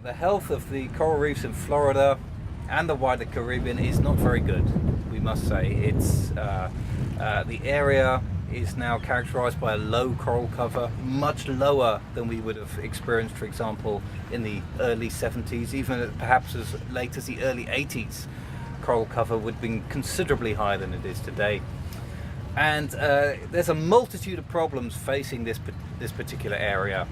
The health of the coral reefs in Florida and the wider Caribbean is not very good, we must say. It's the area is now characterized by a low coral cover, much lower than we would have experienced, for example, in the early 70s, even perhaps as late as the early 80s. Coral cover would have been considerably higher than it is today. And there's a multitude of problems facing this particular area.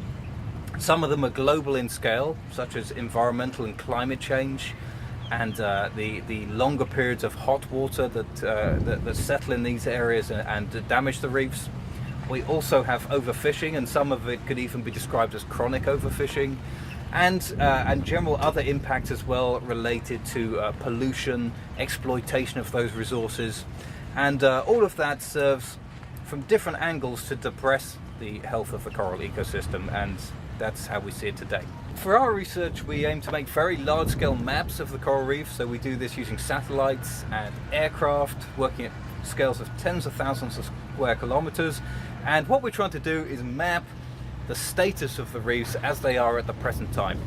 Some of them are global in scale, such as environmental and climate change, and the longer periods of hot water that settle in these areas and damage the reefs. We also have overfishing, and some of it could even be described as chronic overfishing, and general other impacts as well related to pollution, exploitation of those resources, and all of that serves from different angles to depress the health of the coral ecosystem, and that's how we see it today. For our research, we aim to make very large-scale maps of the coral reef, so we do this using satellites and aircraft, working at scales of tens of thousands of square kilometers. And what we're trying to do is map the status of the reefs as they are at the present time.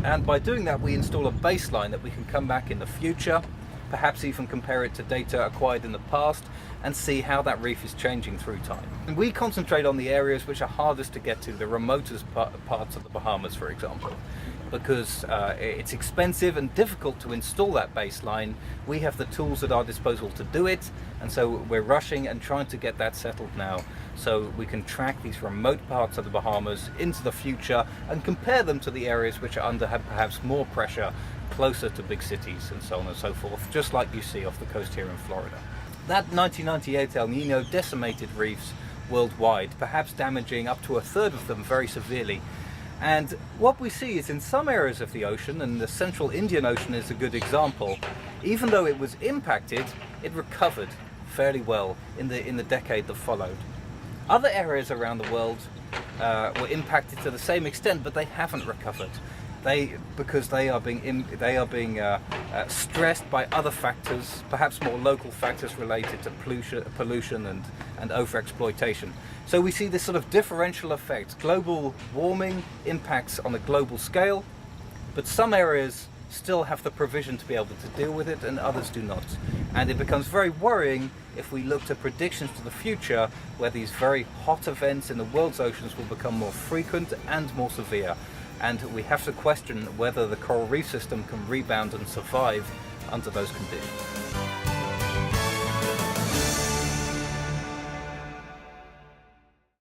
And by doing that, we install a baseline that we can come back in the future, perhaps even compare it to data acquired in the past, and see how that reef is changing through time. And we concentrate on the areas which are hardest to get to, the remotest parts of the Bahamas, for example, because it's expensive and difficult to install that baseline. We have the tools at our disposal to do it, and so we're rushing and trying to get that settled now, so we can track these remote parts of the Bahamas into the future and compare them to the areas which are under perhaps more pressure, closer to big cities and so on and so forth, just like you see off the coast here in Florida. That 1998 El Nino decimated reefs worldwide, perhaps damaging up to a third of them very severely. And what we see is in some areas of the ocean, and the central Indian Ocean is a good example, even though it was impacted, it recovered fairly well in the decade that followed. Other areas around the world were impacted to the same extent, but they haven't recovered. Because they are being stressed by other factors, perhaps more local factors related to pollution and overexploitation. So we see this sort of differential effect. Global warming impacts on a global scale, but some areas still have the provision to be able to deal with it and others do not. And it becomes very worrying if we look to predictions to the future, where these very hot events in the world's oceans will become more frequent and more severe. And we have to question whether the coral reef system can rebound and survive under those conditions.